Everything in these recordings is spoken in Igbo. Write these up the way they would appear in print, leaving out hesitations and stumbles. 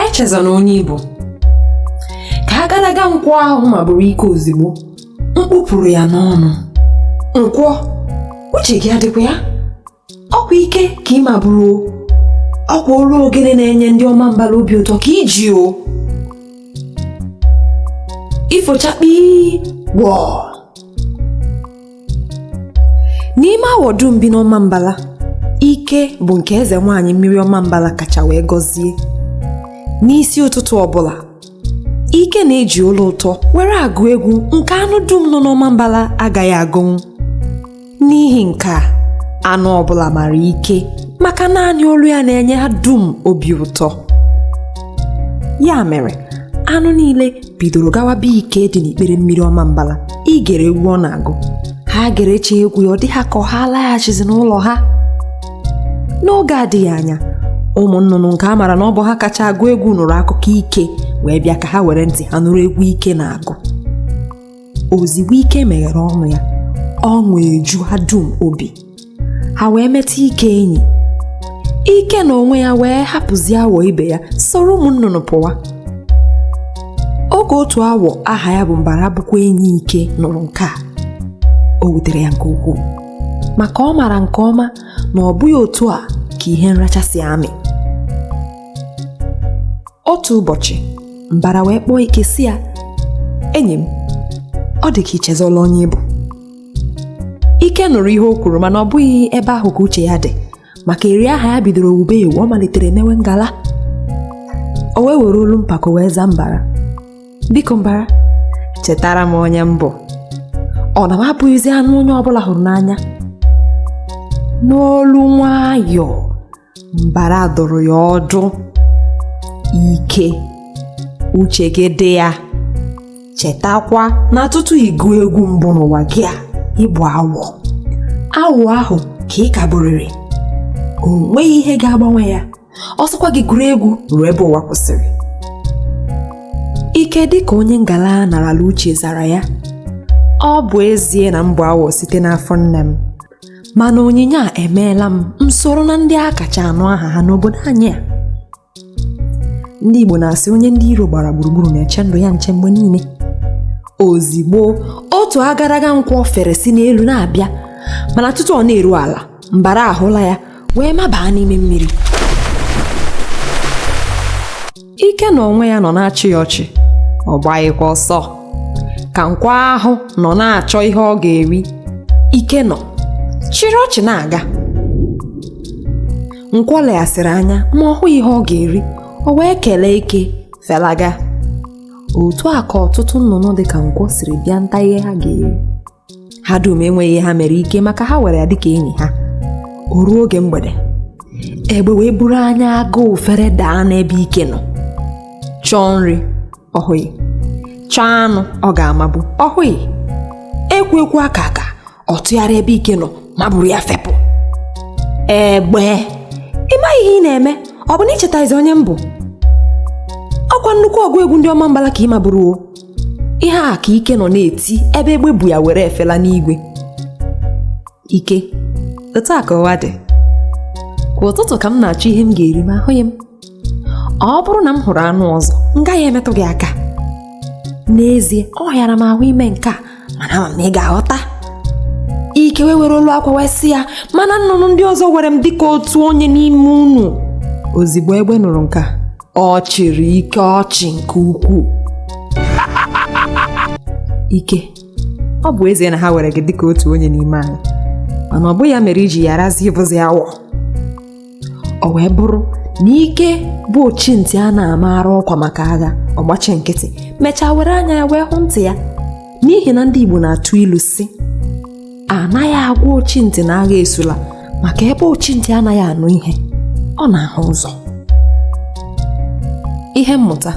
Echezọna Onye Ịbụ. Ka agadaga nkwọ ahụ maburu ike ozigbo, mkpụpụrụ ya n'ọnụ. Nkwọ, uche gị adịkwa ya? Ọkwa ike ka ị maburu, ọkwa olu ogene na-enye ndị Ọmambala obi ụtọ ka iji o. Ifochakpi wọ. N'ime awọ dum bi n'Ọmambala, ike bụ nke eze nwaanyị mmiri Ọmambala kacha wee gọzie. N'isi ụtụtụ ọbụla, ike na-eji olu ụtọ were agụ egwu nke anụ dum nọ n'Ọmambala agaghị agụnwu. N'ihi nke a, anụ ọbụla mara ike maka naanị olu ya na-enye ha dum obi ụtọ. Ya mere, anụ niile bidoro gawa be ike dị n'ikpere mmiri Ọmambala igere egwu ọ na-agụ. Ha gerecha egwu ya, ọ dị ha ka ha laghachizi n'ụlọ ha. N'oge adịghị anya, ụmụ nnụnụ nke a mara na ọ bụ ha kacha agụ egwu nụrụ akụkọ ike wee bịa ka ha were ntị ha nụrụ egwu ike na-agụ. Ozigbo ike meghere ọnụ ya, ọṅụ eju ha dum obi. Ha wee metụ ike enyi. Ike na onwe ya wee hapụzie awọ ibe ya soro ụmụ nnụnụ pụwa. Oge otu awọ aha ya bụ Mbara bụkwa enyi ike nụrụ nke a, o wutere ya nke ukwuu maka ọ mara nke ọma na ọ bụghị otu a ka ihe nracha si amị. Otu ụbọchị, Mbara wee kpọọ Ike sị ya, enyi m, ọ dị ka Echezọna Onye Ịbụ. Ike nụrụ ihe o kwuru mana ọ bụghị ebe ahụ ka uche ya dị, maka eri aha ya bidoro wube ewu, ọ malitere mewe ngala. O wee were olu mpako wee zaa Mbara, biko Mbara, chetara m onye mbụ. Ọ na m abụghịzi anụ onye ọbụla hụrụ n'anya. N'olu nwayọọ, Mbara dụrụ ya ọdụ. Ike, uche gị dị ya. Chetakwa na tutu ịgụ egwu mbụ n'ụwa gị a, ịbụ awọ. Awọ ahụ ka ị kaburiri. O nweghị ihe ga-agbanwe ya. Ọsọkwa gị gụrụ egwu ruo ebe ụwa kwụsịrị. Ike dị ka onye ngala narala uche zara ya, ọ bụ ezie na mbụ awọ site n'afọ nne m, mana onyinye a emeela m soro na ndị a kacha anụ aha ha n'obodo anyị a. Ndị Igbo na-asị onye ndị iro gbara gburugburu na-eche ndụ ya nche mgbe niile. Ozigbo otu agadaga nkwọ fere si n'elu na-abịa, mana tutu ọ na-eru ala, Mbara ahụla ya wee mabaa n'ime mmiri. Ike na onwe ya nọ na-achị ya ọchị, ọ gbaghịkwa ọsọ ka nkwọ ahụ nọ na-achọ ihe ọ ga-eri. Ike nọ chịrị ọchị na-aga. Nkwọ leghasịrị anya ma ọ hụ ihe ọ ga-eri, o wee kelee Ike felaga. Otu a ka ọtụtụ nnụnụ dị ka nkwọ siri bịa nta ihe ha ga-eri. Ha dum enweghị ihe ha mere Ike maka ha were ya dịka enyi ha. O ruo oge mgbede, egbe wee buru anya agụụ fere daa n'ebe Ike nọ. Chọọ nri, ọ hụghị. Chọọ anụ ọ ga-amagbu, ọ hụghị. Ekwu aka ọ tụgharịa ebe Ike nọ ma buru ya fepụ. Egbe, ị maghị ihe ị na-eme? Ọ bụ na ichetaghịzi onye mbụ? Ọkwa nnukwu ọgụ egwu ndị Ọmambala ka ị maburu o. Ihe a ka Ike nọ na-eti ebe egbe bu ya were efela n'igwe. Ike, otu a ka ụwa dị. Kwa ụtụtụ ka m na-achọ ihe m ga-eri ma ahụghị m. Ọ bụrụ na m hụrụ anụ ọzọ, m gaghị emetụ gị aka. N'ezie, ọ hịara m ahụ ime nke a, mana ama m na ị ga-aghọta. Ike wee were olu akwa wee sị ya, mana nnụnụ ndị ọzọ were m dịka otu onye n'ime unu. Ozigbo egbe nụrụ nke a, ọ chịrị Ike ọchị nke ukwuu. Ike, ọ bụ ezie na ha were gị dịka otu onye n'ime anyị, mana ọ bụ ya mere iji yarazi ịbụzi awọ. O wee bụrụ na Ike bụ ochintị a na-amara ọkwa maka agha, ọgbachi nkịtị mechaa were anya ya wee hụ ntị ya. N'ihi na ndị Igbo na-atụ ilu sị, anaghị agwa ochintị na agha esula, maka ebe ochintị anaghị anụ ihe, ọ na-ahụ ụzọ. Ihe mmụta: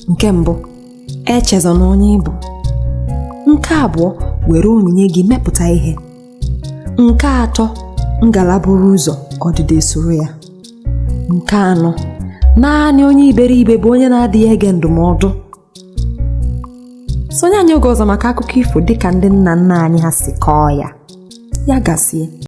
nke mbụ, Echezọna Onye Ịbụ. Nke abụọ, were onyinye gị mepụta ihe. Nke atọ, ngala buru ụzọ, ọdịda esoro ya. Nke anọ, naanị onye iberibe bụ onye na-adịghị ege ndụmọdụ. Sonye anyị oge ọzọ maka akụkọ ifo dịka ndị nna nna anyị ha si kọọ ya. Ya gasie.